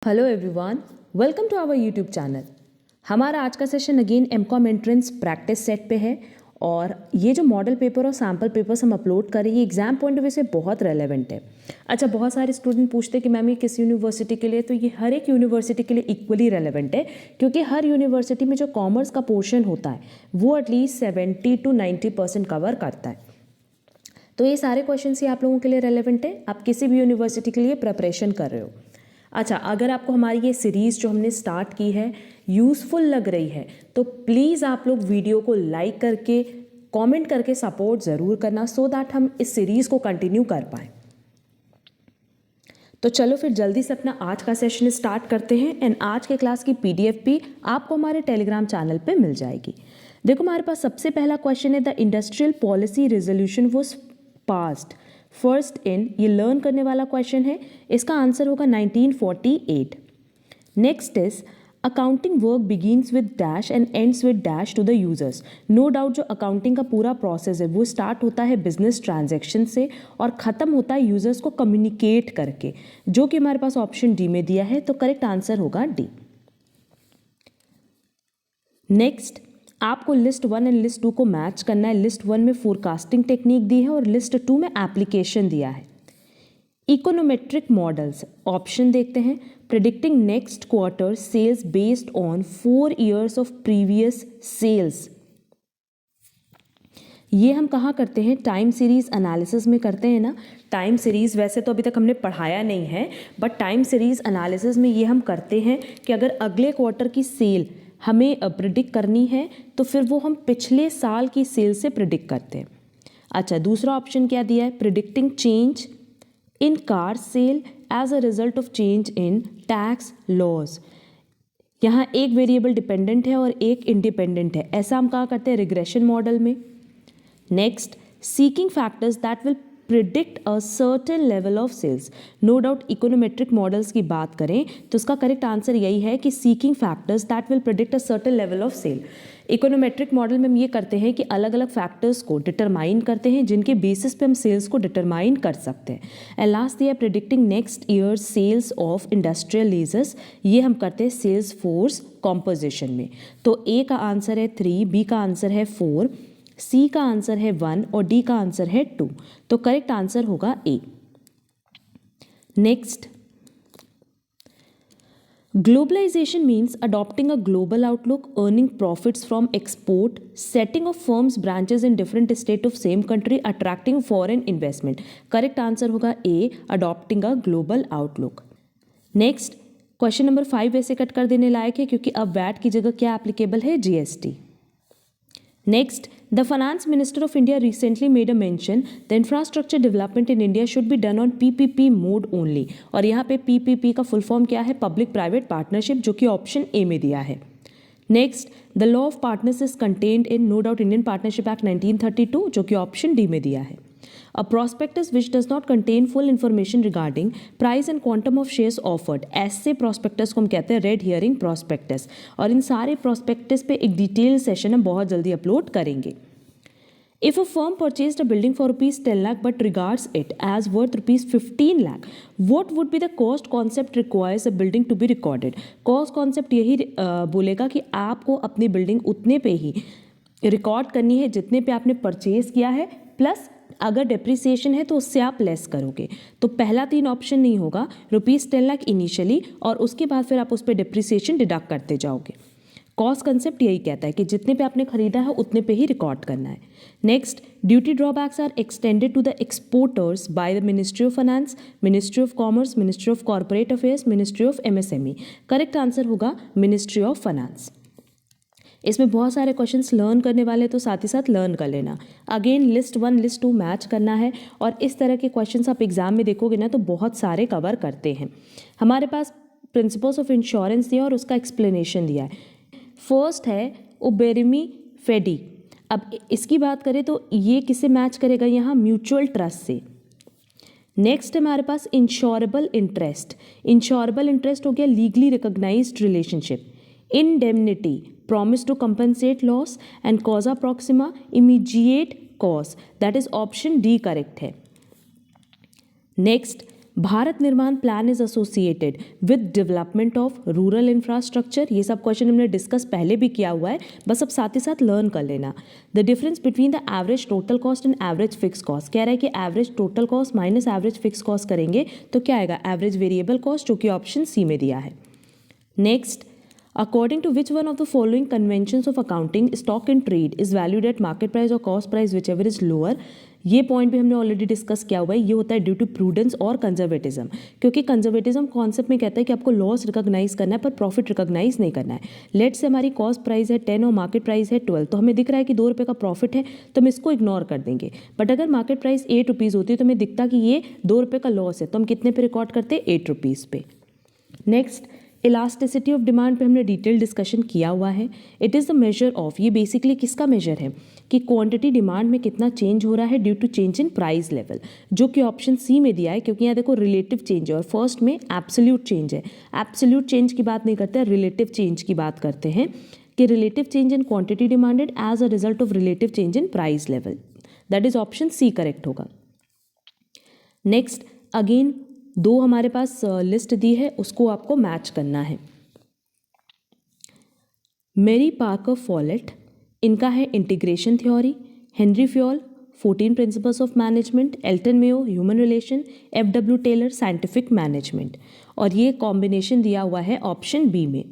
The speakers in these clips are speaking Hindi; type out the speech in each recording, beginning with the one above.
Hello everyone, welcome to our YouTube channel. हमारा आज का session again MCom entrance practice set पे है और ये जो मॉडल पेपर और सैम्पल पेपर्स हम अपलोड करें ये एग्जाम पॉइंट ऑफ व्यू से बहुत रेलेवेंट है। अच्छा, बहुत सारे स्टूडेंट पूछते हैं कि मैम ये किस यूनिवर्सिटी के लिए, तो ये हर एक यूनिवर्सिटी के लिए इक्वली रेलेवेंट है क्योंकि हर यूनिवर्सिटी में जो कॉमर्स का पोर्शन होता है वो एटलीस्ट 70 to 90% कवर करता है। तो ये सारे क्वेश्चन ही आप लोगों के लिए रेलेवेंट है, आप किसी भी यूनिवर्सिटी के लिए प्रिपरेशन कर रहे हो। अच्छा, अगर आपको हमारी ये सीरीज़ जो हमने स्टार्ट की है यूज़फुल लग रही है तो प्लीज़ आप लोग वीडियो को लाइक करके कमेंट करके सपोर्ट ज़रूर करना सो दैट हम इस सीरीज़ को कंटिन्यू कर पाएँ। तो चलो फिर जल्दी से अपना आज का सेशन स्टार्ट करते हैं एंड आज के क्लास की PDF भी आपको हमारे टेलीग्राम चैनल पे मिल जाएगी। देखो, हमारे पास सबसे पहला क्वेश्चन है the industrial policy resolution was passed first in, ये लर्न करने वाला क्वेश्चन है, इसका आंसर होगा 1948। Next is accounting work begins with dash and ends with dash to the users. No doubt जो अकाउंटिंग का पूरा प्रोसेस है वो स्टार्ट होता है बिजनेस ट्रांजैक्शन से और ख़त्म होता है यूजर्स को कम्युनिकेट करके, जो कि हमारे पास ऑप्शन डी में दिया है, तो करेक्ट आंसर होगा डी। नेक्स्ट, आपको लिस्ट 1 एंड लिस्ट 2 को मैच करना है। लिस्ट 1 में फोरकास्टिंग टेक्निक दी है और लिस्ट 2 में एप्लीकेशन दिया है। इकोनोमेट्रिक मॉडल्स ऑप्शन देखते हैं, predicting next quarter sales based on 4 years of previous sales. ये हम कहाँ करते हैं? टाइम सीरीज एनालिसिस में करते हैं ना। टाइम सीरीज वैसे तो अभी तक हमने पढ़ाया नहीं है, बट टाइम सीरीज एनालिसिस में ये हम करते हैं कि अगर अगले क्वार्टर की सेल हमें प्रिडिक्ट करनी है तो फिर वो हम पिछले साल की सेल से प्रिडिक्ट करते हैं। अच्छा, दूसरा ऑप्शन क्या दिया है? Predicting change in car sale as a result of change in tax laws. यहाँ एक वेरिएबल डिपेंडेंट है और एक इंडिपेंडेंट है, ऐसा हम कहाँ करते हैं? रिग्रेशन मॉडल में। Next, seeking factors that will predict a certain level of sales. No doubt econometric models की बात करें तो उसका करेक्ट आंसर यही है कि seeking factors that will predict a certain level of sale. Econometric model में हम ये करते हैं कि अलग अलग फैक्टर्स को डिटरमाइन करते हैं जिनके बेसिस पे हम सेल्स को डिटरमाइन कर सकते हैं। एंड लास्ट दिया predicting next year sales of industrial lasers, ये हम करते हैं सेल्स फोर्स कॉम्पोजिशन में। तो ए का आंसर है 3, बी का आंसर है 4, सी का आंसर है 1 और डी का आंसर है 2, तो करेक्ट आंसर होगा A. Next, globalisation means adopting a global outlook, earning profits from export, setting off firms branches in different state of same country, attracting foreign investment. Correct answer होगा A, adopting a global outlook. Next, question number 5 वैसे कट कर देने लायक है क्योंकि अब वैट की जगह क्या एप्लीकेबल है? GST। Next, the Finance Minister of India recently made a mention the infrastructure development in India should be done on PPP mode only। और यहाँ पे PPP का फुल फॉर्म क्या है? पब्लिक प्राइवेट पार्टनरशिप, जो कि ऑप्शन ए में दिया है। Next, the law of partners is contained in no doubt Indian partnership act 1932, जो कि ऑप्शन डी में दिया है। A prospectus which does not contain full information regarding price and quantum of shares offered, ऐसे prospectus को हम कहते हैं रेड हियरिंग prospectus। और इन सारे prospectus पे एक डिटेल सेशन हम बहुत जल्दी अपलोड करेंगे। If a firm purchased a building for rupees 10 lakh but regards it as worth rupees 15 lakh, what would be the cost concept requires a building to be recorded? Cost concept यही बोलेगा कि आपको अपनी बिल्डिंग उतने पे ही रिकॉर्ड करनी है जितने पे आपने परचेज किया है, प्लस अगर डेप्रिसिएशन है तो उससे आप लेस करोगे। तो पहला 3 ऑप्शन नहीं होगा, ₹10 लाख इनिशियली और उसके बाद फिर आप उस पर डेप्रिसिएशन डिडक्ट करते जाओगे। कॉस्ट कंसेप्ट यही कहता है कि जितने पे आपने खरीदा है उतने पे ही रिकॉर्ड करना है। Next, duty drawbacks are extended to the exporters by the ministry of finance, ministry of commerce, ministry of corporate affairs, ministry of MSME। Correct answer होगा मिनिस्ट्री ऑफ फाइनेंस। इसमें बहुत सारे क्वेश्चंस लर्न करने वाले तो साथ ही साथ लर्न कर लेना। अगेन लिस्ट 1 लिस्ट 2 मैच करना है और इस तरह के क्वेश्चंस आप एग्जाम में देखोगे ना तो बहुत सारे कवर करते हैं। हमारे पास प्रिंसिपल्स ऑफ इंश्योरेंस दिया और उसका एक्सप्लेनेशन दिया है। फर्स्ट है उबेरमी फेडी। अब इसकी बात करें तो ये किससे मैच करेगा? यहाँ म्यूचुअल ट्रस्ट से। नेक्स्ट हमारे पास इंश्योरेबल इंटरेस्ट। इंश्योरेबल इंटरेस्ट हो गया legally recognised relationship. Indemnity, promise to compensate loss, and causa proxima, immediate cause, that is option D correct है। नेक्स्ट, भारत निर्माण plan is associated with development of rural infrastructure. ये सब क्वेश्चन हमने डिस्कस पहले भी किया हुआ है, बस अब साथ ही साथ लर्न कर लेना। The difference between the average total cost and average fix cost, कह रहा है कि average total cost minus average fix cost करेंगे तो क्या आएगा, एवरेज वेरिएबल कॉस्ट, जो कि ऑप्शन सी में दिया है। Next, according to which one of the following conventions of accounting stock in trade is valued at market price or cost price whichever is lower। ये पॉइंट भी हमने ऑलरेडी डिस्कस किया हुआ है। ये होता है ड्यू टू प्रूडेंस और कंजर्वेटिज्म, क्योंकि कंजर्वेटिज्म कॉन्सेप्ट में कहता है कि आपको लॉस रिकॉग्नाइज करना है पर प्रॉफिट रिकॉग्नाइज नहीं करना है। लेट से हमारी कॉस्ट प्राइस है 10 और मार्केट प्राइस है 12, तो हमें दिख रहा है कि 2 रुपये का प्रॉफिट है तो हम इसको इग्नोर कर देंगे। बट अगर मार्केट प्राइस 8 रुपीज़ होती है तो हमें दिखता कि ये 2 रुपये का लॉस है, तो हम कितने पे रिकॉर्ड करते हैं, 8 रुपीज़ पे। नेक्स्ट, इलास्टिसिटी ऑफ डिमांड पे हमने डिटेल डिस्कशन किया हुआ है। It is the measure of, ये बेसिकली किसका मेजर है कि क्वांटिटी डिमांड में कितना चेंज हो रहा है due to change in price level, जो कि ऑप्शन सी में दिया है, क्योंकि यहाँ देखो रिलेटिव चेंज है और फर्स्ट में एब्सोल्यूट चेंज है। एब्सोल्यूट चेंज की बात नहीं करते हैं, रिलेटिव चेंज की बात करते हैं कि relative change in quantity demanded as a result of relative change in price level, that is option C correct होगा। नेक्स्ट, अगेन 2 हमारे पास लिस्ट दी है, उसको आपको मैच करना है। मेरी पार्कर फॉलेट, इनका है integration theory, Henry Fayol 14 principles of management, Elton Mayo human relation, F W. Taylor scientific management, और ये कॉम्बिनेशन दिया हुआ है ऑप्शन बी में।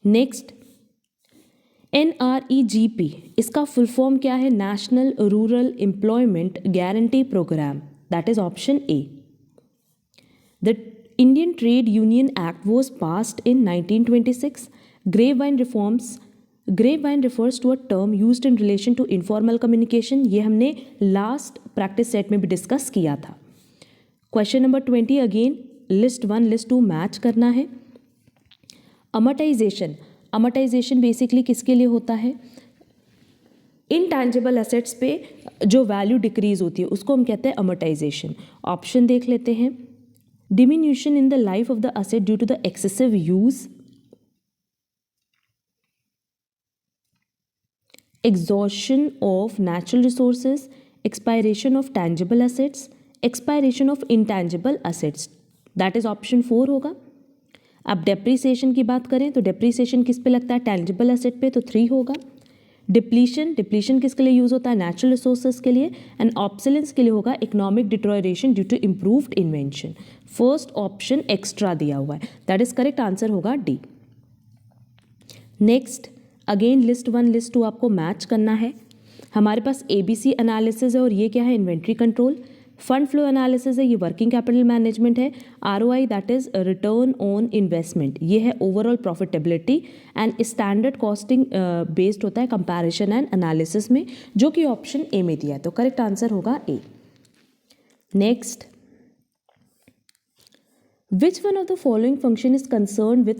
नेक्स्ट, NREGP, इसका फुल फॉर्म क्या है, national rural employment guarantee programme, that is option A. The Indian trade union act was passed in 1926। Grapevine reforms, grapevine refers to a term used in relation to informal communication, ये हमने लास्ट प्रैक्टिस सेट में भी डिस्कस किया था। Question number 20, again list 1 list 2 match करना है। अमर्टाइजेशन, अमर्टाइजेशन बेसिकली किसके लिए होता है, इनटैंजिबल एसेट्स पे जो वैल्यू डिक्रीज होती है उसको हम कहते हैं अमर्टाइजेशन। ऑप्शन देख लेते हैं, diminution in the life of the asset due to the excessive use, exhaustion of natural resources, expiration of tangible assets, expiration of intangible assets, that is option 4 होगा। अब डेप्रीसिएशन की बात करें तो डेप्रीसिएशन किस पे लगता है, टैंजिबल एसेट पे, तो 3 होगा। डिप्लीशन, डिप्लीशन किसके लिए यूज होता है, नेचुरल रिसोर्सेज के लिए, एंड ऑब्सोलेंस के लिए होगा economic deterioration due to improved invention. First option extra दिया हुआ है, दैट इज करेक्ट आंसर होगा D. Next, again list 1 list 2 आपको मैच करना है। हमारे पास ABC एनालिसिस है और ये क्या है, inventory control. Fund flow analysis है, ये वर्किंग कैपिटल मैनेजमेंट है। ROI that is return on investment, ये है overall profitability. And standard costing based होता है कंपैरिजन एंड एनालिसिस में, जो कि ऑप्शन ए में दिया है, तो करेक्ट आंसर होगा A. Next, which one of the following function is concern with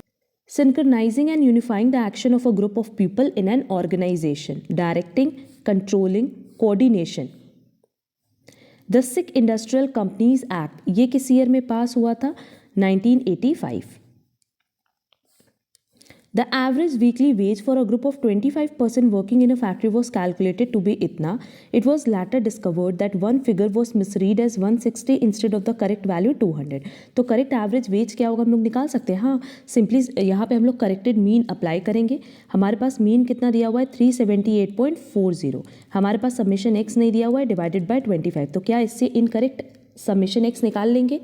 synchronizing and unifying the action of a group of people in an organization, directing, controlling, coordination। The Sikh Industrial Companies Act, ये किस ईयर में पास हुआ था, 1985। The average weekly wage for a group of 25 person working in a factory was calculated to be इतना। It was later discovered that one figure was misread as 160 instead of the correct value 200। तो करेक्ट एवरेज वेज क्या होगा हम लोग निकाल सकते हैं। हाँ, सिंपली यहाँ पे हम लोग करेक्टेड मीन अप्लाई करेंगे। हमारे पास मीन कितना दिया हुआ है, 378.40। हमारे पास समेशन एक्स नहीं दिया हुआ है, डिवाइडेड बाय 25। तो क्या इससे इनकरेक्ट समेशन एक्स निकाल लेंगे,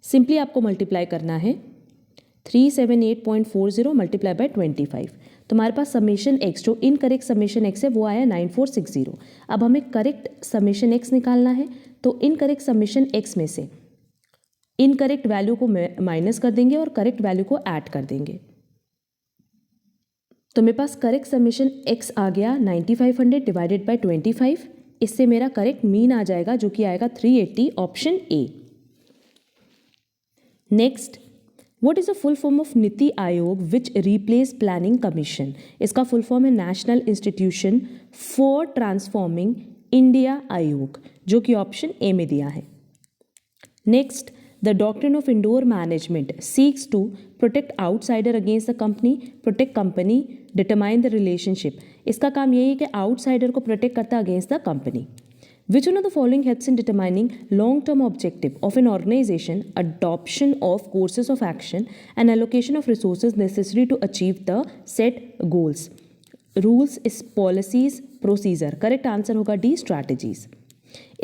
सिंपली आपको मल्टीप्लाई करना है 378.40 मल्टीप्लाई बाय 25। तो हमारे पास समेशन एक्स, जो इनकरेक्ट समेशन एक्स है वो आया 9460। अब हमें करेक्ट समेशन एक्स निकालना है, तो इनकरेक्ट समेशन एक्स में से इनकरेक्ट वैल्यू को माइनस कर देंगे और करेक्ट वैल्यू को ऐड कर देंगे। तो मेरे पास करेक्ट समेशन एक्स आ गया 9500 डिवाइडेड बाय 25। इससे मेरा करेक्ट मीन आ जाएगा, जो कि आएगा 380, option A. Next, What is the full form of NITI Aayog which replace planning commission? इसका फुल फॉर्म है national institution for transforming India Aayog, जो कि ऑप्शन ए में दिया है। Next, the doctrine of indoor management seeks to protect outsider against the company, protect company, determine the relationship. इसका काम यही है कि आउटसाइडर को प्रोटेक्ट करता है against the company. Which one of the following helps in determining long-term objective of an organization, adoption of courses of action, and allocation of resources necessary to achieve the set goals? Rules is policies, procedure. Correct answer होगा D, strategies.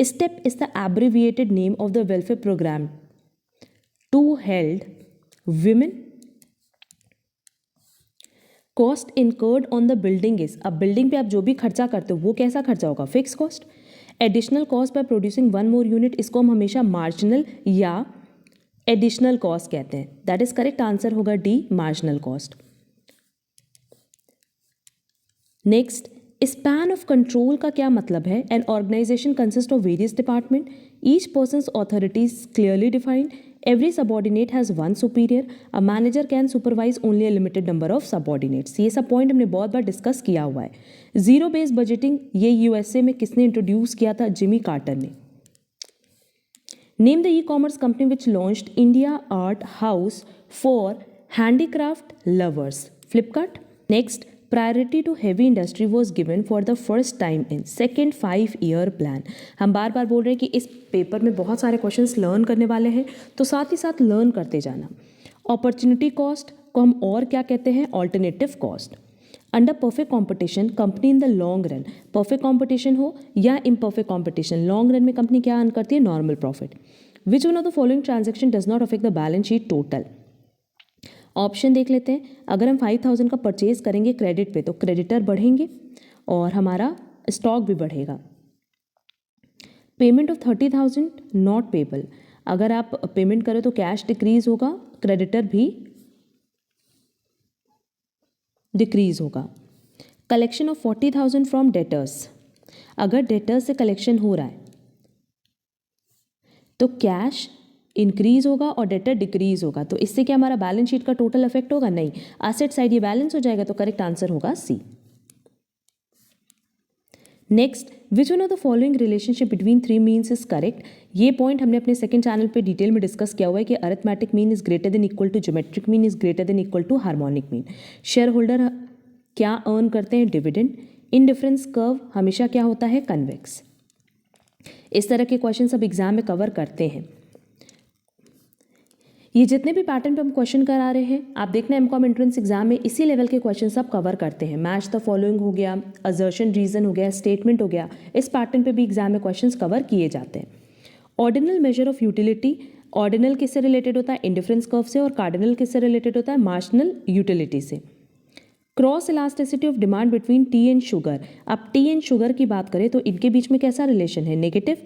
STEP is the abbreviated name of the welfare program to help women. Cost incurred on the building is, अब बिल्डिंग पे आप जो भी खर्चा करते हो वो कैसा खर्चा होगा? Fix cost. Additional cost by producing one more unit, इसको हम हमेशा मार्जिनल या एडिशनल कॉस्ट कहते हैं. दैट इज करेक्ट आंसर होगा D, marginal cost. Next, span of control का क्या मतलब है? An organisation consist of various department, each persons authorities clearly defined, every subordinate has one superior, a manager can supervise only a limited number of subordinates. ये सब पॉइंट हमने बहुत बार डिस्कस किया हुआ है. जीरो बेस्ड बजटिंग ये यूएसए में किसने इंट्रोड्यूस किया था? जिमी कार्टर ने. Name the e commerce company which launched India art house for handicraft lovers. Flipkart. Next, priority to heavy industry was given for the first time in second 5-year plan. हम बार बार बोल रहे हैं कि इस पेपर में बहुत सारे क्वेश्चंस लर्न करने वाले हैं, तो साथ ही साथ लर्न करते जाना. अपॉर्चुनिटी कॉस्ट को हम और क्या कहते हैं? Alternative cost. Under perfect competition company in the long run, perfect competition हो या इम्परफेक्ट कॉम्पिटिशन, लॉन्ग रन में कंपनी क्या अर्न करती है? Normal profit. Which one of the following transaction does not affect the balance sheet total? Option देख लेते हैं. अगर हम 5,000 का परचेज करेंगे क्रेडिट पे तो क्रेडिटर बढ़ेंगे और हमारा स्टॉक भी बढ़ेगा. पेमेंट ऑफ 30,000 नॉट पेबल, अगर आप पेमेंट करें तो कैश डिक्रीज होगा, क्रेडिटर भी डिक्रीज होगा. कलेक्शन ऑफ 40,000 फ्रॉम डेटर्स, अगर डेटर्स से कलेक्शन हो रहा है तो कैश इंक्रीज होगा और डेटर डिक्रीज होगा. तो इससे क्या हमारा बैलेंस शीट का टोटल इफेक्ट होगा? नहीं. एसेट साइड ये बैलेंस हो जाएगा. तो करेक्ट आंसर होगा C. Next, which one of the following relationship between three means is correct? ये पॉइंट हमने अपने सेकंड चैनल पे डिटेल में डिस्कस किया हुआ है कि arithmetic mean is greater than equal to geometric mean is greater than equal to harmonic mean. Share holder क्या अर्न करते हैं? डिविडेंड. इनडिफरेंस कर्व हमेशा क्या होता है? कन्वेक्स. इस तरह के क्वेश्चन सब एग्जाम में कवर करते हैं. ये जितने भी पैटर्न पे हम क्वेश्चन करा रहे हैं, आप देखना एमकॉम एंट्रेंस एग्जाम में इसी लेवल के क्वेश्चन सब कवर करते हैं. मैच द फॉलोइंग हो गया, असर्शन रीजन हो गया, स्टेटमेंट हो गया, इस पैटर्न पे भी एग्जाम में क्वेश्चंस कवर किए जाते हैं. Ordinal measure of utility, ordinal किससे रिलेटेड होता है? इंडिफरेंस कर्व से. और कार्डिनल किससे रिलेटेड होता है? मार्जिनल यूटिलिटी से. Cross elasticity of demand between T and sugar, अब टी एंड शुगर की बात करें तो इनके बीच में कैसा रिलेशन है? नेगेटिव,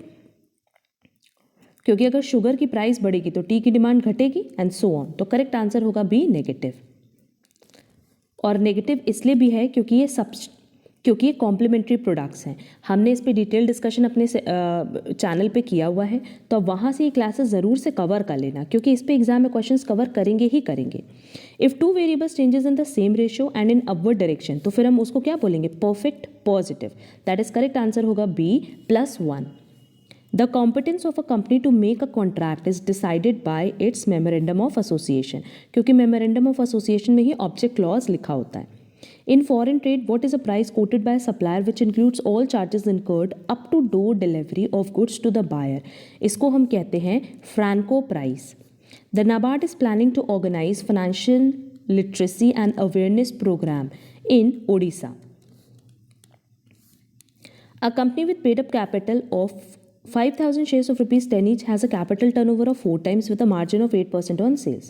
क्योंकि अगर शुगर की प्राइस बढ़ेगी तो टी की डिमांड घटेगी एंड सो ऑन. तो करेक्ट आंसर होगा बी, नेगेटिव. और नेगेटिव इसलिए भी है क्योंकि ये कॉम्प्लीमेंट्री प्रोडक्ट्स हैं. हमने इस पे डिटेल डिस्कशन अपने चैनल पे किया हुआ है, तो अब वहाँ से ये क्लासेस ज़रूर से कवर कर लेना, क्योंकि इस पे एग्जाम में क्वेश्चंस कवर करेंगे ही करेंगे. If two variables changes in the same ratio and in upward direction, तो फिर हम उसको क्या बोलेंगे? Perfect positive. That is correct answer होगा B, +1. The competence of a company to make a contract is decided by its memorandum of association, क्योंकि memorandum of association में ही object clause लिखा होता है. In foreign trade, what is a price quoted by a supplier which includes all charges incurred up to door delivery of goods to the buyer? इसको हम कहते हैं Franco price. The NABARD is planning to organize financial literacy and awareness program in Odisha. A company with paid up capital of 5,000 shares of rupees 10 each has a capital turnover of 4 times with a margin of 8% on sales.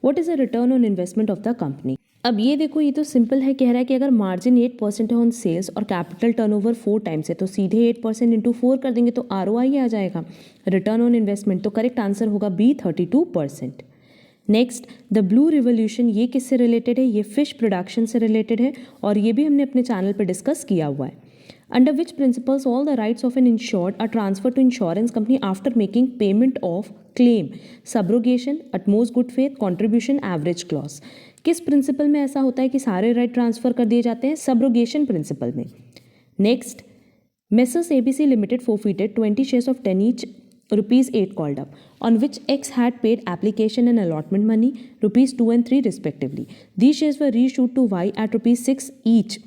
What is the return on investment of the company? अब ये देखो, ये तो सिंपल है. कह रहा है कि अगर मार्जिन 8% है ऑन सेल्स और कैपिटल टर्नओवर 4 टाइम्स है, तो सीधे 8% इंटू 4 कर देंगे तो ROI आ जाएगा, रिटर्न ऑन इन्वेस्टमेंट. तो करेक्ट आंसर होगा B, 32%. Next, the blue revolution, ये किससे रिलेटेड है? ये फिश प्रोडक्शन से रिलेटेड है और ये भी हमने अपने चैनल पर डिस्कस किया हुआ है. Under which principles all the rights of an insured are transferred to insurance company after making payment of claim? Subrogation, utmost good faith, contribution, average clause. किस प्रिंसिपल में ऐसा होता है कि सारे राइट ट्रांसफर कर दिए जाते हैं? सब्रोगेशन प्रिंसिपल में. Next, Messrs ABC Limited forfeited 20 shares of 10 each, rupees 8 called up, on which X had paid application and allotment money, rupees 2 and 3 respectively. These shares were reissued to Y at rupees 6 each,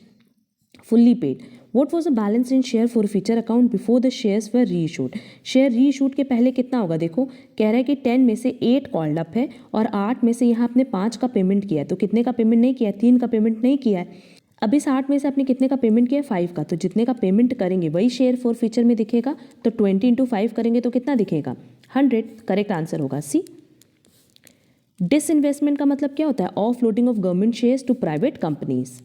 fully paid. What was the balance in share for future account before the shares वर री इशूड। शेयर री इशूड के पहले कितना होगा, देखो कह रहा है कि 10 में से 8 कॉल्ड अप है और 8 में से यहाँ आपने 5 का पेमेंट किया है, तो कितने का पेमेंट नहीं किया है, 3 का पेमेंट नहीं किया है। अब इस 8 में से आपने कितने का पेमेंट किया है, 5 का, तो जितने का पेमेंट करेंगे वही शेयर फॉर फ्यूचर में दिखेगा, तो 20 इंटू 5 करेंगे तो कितना दिखेगा, 100। करेक्ट आंसर होगा सी। डिसइन्वेस्टमेंट का मतलब क्या होता है, offloading of government shares to private companies.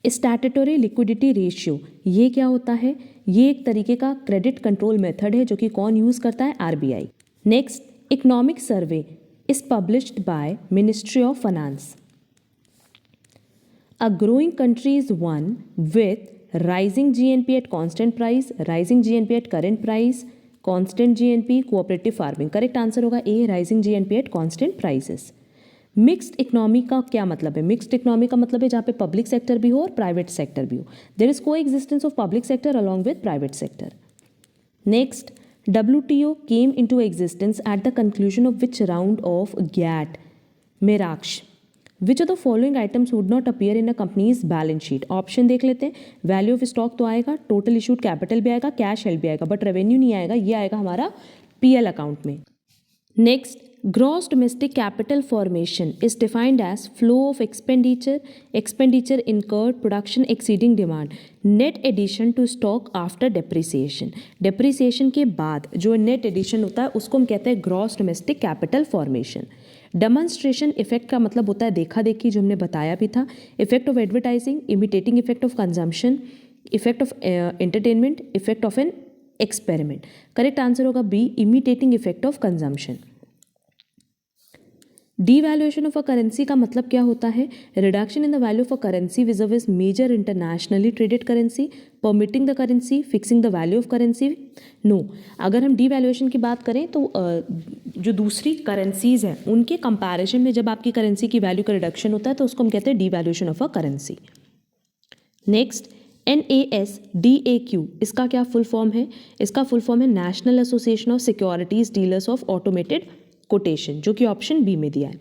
Statutory liquidity ratio, ये क्या होता है, ये एक तरीके का क्रेडिट कंट्रोल मेथड है जो कि कौन यूज करता है, RBI. Next, economic survey is published by ministry of finance. A growing country is one with rising GNP at constant price, rising GNP at current price, constant GNP, cooperative farming। Correct answer होगा ए, rising GNP at constant prices। Mixed economy का क्या मतलब है, मिक्स्ड इकोनॉमी का मतलब है जहाँ पे पब्लिक सेक्टर भी हो और प्राइवेट सेक्टर भी हो। देयर इज को existence of public sector along with private sector. Next, WTO came into existence at the conclusion of which round of GATT-Marrakech? Which of the following items would not appear in a company's balance sheet? Option देख लेते हैं। वैल्यू ऑफ स्टॉक तो आएगा, टोटल इशूड कैपिटल भी आएगा, कैश हेल्ड भी आएगा, बट रेवेन्यू नहीं आएगा, ये आएगा हमारा पीएल अकाउंट में। Next, gross domestic capital formation is defined as flow of expenditure incurred, production exceeding demand, net addition to stock after depreciation. Depreciation के बाद जो नेट एडिशन होता है उसको हम कहते हैं gross domestic capital formation. Demonstration effect का मतलब होता है देखा देखी, जो हमने बताया भी था। Effect of advertising, imitating effect of consumption, effect of entertainment, effect of an experiment. Correct answer होगा B, imitating effect of consumption. Devaluation of a currency का मतलब क्या होता है, reduction in the value of a currency vis major internationally traded currency, permitting the currency, fixing the value of currency. No, अगर हम डीवैल्यूएशन की बात करें तो जो दूसरी करेंसीज हैं उनके कंपैरिजन में जब आपकी करेंसी की वैल्यू का रिडक्शन होता है तो उसको हम कहते हैं devaluation of a currency. Next, NASDAQ, इसका क्या फुल फॉर्म है, इसका फुल फॉर्म है national association of securities dealers of automated quotation, जो कि ऑप्शन बी में दिया है।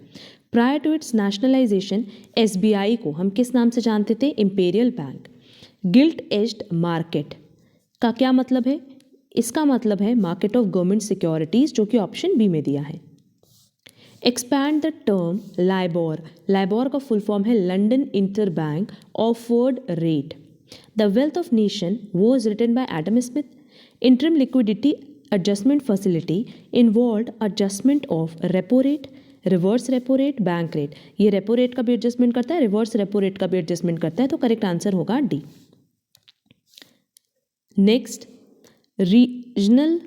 Prior to its nationalisation SBI को हम किस नाम से जानते थे, imperial bank. Gilt edged market का क्या मतलब है, इसका मतलब है मार्केट ऑफ गवर्नमेंट सिक्योरिटीज, जो कि ऑप्शन बी में दिया है। Expand the term LIBOR, LIBOR का फुल फॉर्म है London interbank offered rate. The wealth of nation was written by Adam Smith. Interim liquidity adjustment facility involved adjustment of repo rate, reverse repo rate, bank rate। ये रेपो रेट का भी एडजस्टमेंट करता है, रिवर्स रेपो रेट का भी एडजस्टमेंट करता है, तो करेक्ट आंसर होगा D. Next, regional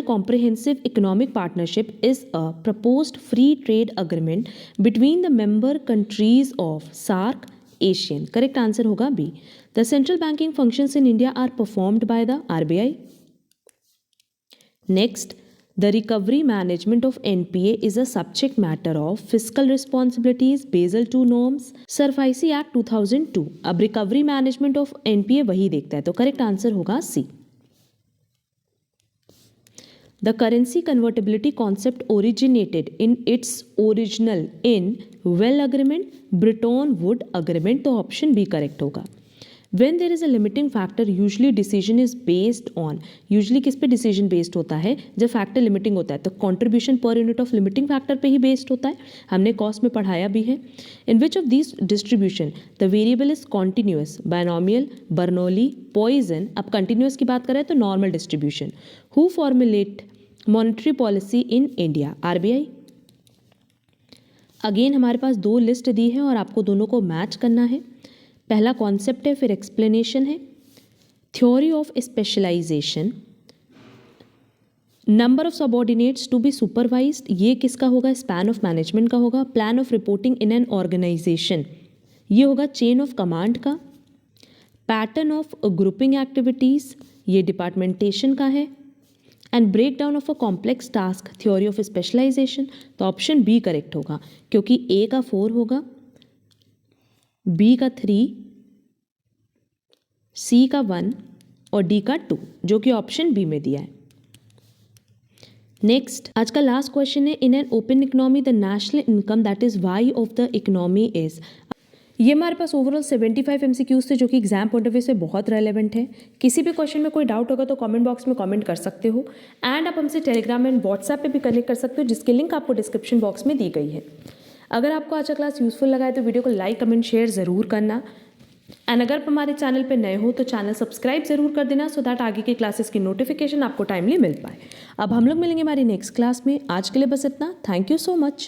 comprehensive economic partnership is a proposed free trade agreement between the member countries of SAARC ASEAN. Correct answer होगा B. The central banking functions in India are performed by the RBI। Next, the recovery management of NPA is a subject matter of fiscal responsibilities, Basel II norms, SARFAESI Act 2002। अब recovery management of NPA वही देखता है, तो करेक्ट आंसर होगा C। The currency convertibility concept originated in its original in Well Agreement, Bretton Woods Agreement, तो ऑप्शन बी करेक्ट होगा। When there is a limiting factor, usually decision is based on, usually किस पे decision based होता है, जब factor limiting होता है तो contribution per unit of limiting factor पे ही based होता है, हमने cost में पढ़ाया भी है। In which of these distribution the variable is continuous, binomial, Bernoulli, Poisson। अब continuous की बात करें तो normal distribution। Who formulate monetary policy in India? RBI। Again हमारे पास दो लिस्ट दी है और आपको दोनों को मैच करना है। पहला कॉन्सेप्ट है, फिर एक्सप्लेनेशन है। Theory of specialisation, number of subordinates to be supervised, ये किसका होगा, स्पैन ऑफ मैनेजमेंट का होगा। Plan of reporting in an organisation, ये होगा चेन ऑफ कमांड का। पैटर्न ऑफ ग्रुपिंग एक्टिविटीज़, ये डिपार्टमेंटेशन का है। And break down of a complex task, theory of specialisation, तो ऑप्शन बी करेक्ट होगा क्योंकि ए का 4 होगा, बी का 3, सी का 1 और डी का 2, जो कि ऑप्शन बी में दिया है। नेक्स्ट, आज का लास्ट क्वेश्चन है, in an open economy the national income that is Y of the economy is. ये हमारे पास ओवरऑल 75 MCQs थे जो कि एग्जाम पॉइंट ऑफ व्यू से बहुत रेलेवेंट है। किसी भी क्वेश्चन में कोई डाउट होगा तो कमेंट बॉक्स में कमेंट कर सकते हो एंड आप हमसे टेलीग्राम एंड व्हाट्सएप पे भी कनेक्ट कर सकते हो जिसकी लिंक आपको डिस्क्रिप्शन बॉक्स में दी गई है। अगर आपको आज का क्लास यूजफुल लगा है तो वीडियो को लाइक कमेंट शेयर ज़रूर करना एंड अगर आप हमारे चैनल पे नए हो तो चैनल सब्सक्राइब जरूर कर देना सो दैट आगे की क्लासेस की नोटिफिकेशन आपको टाइमली मिल पाए। अब हम लोग मिलेंगे हमारी नेक्स्ट क्लास में। आज के लिए बस इतना। Thank you so much.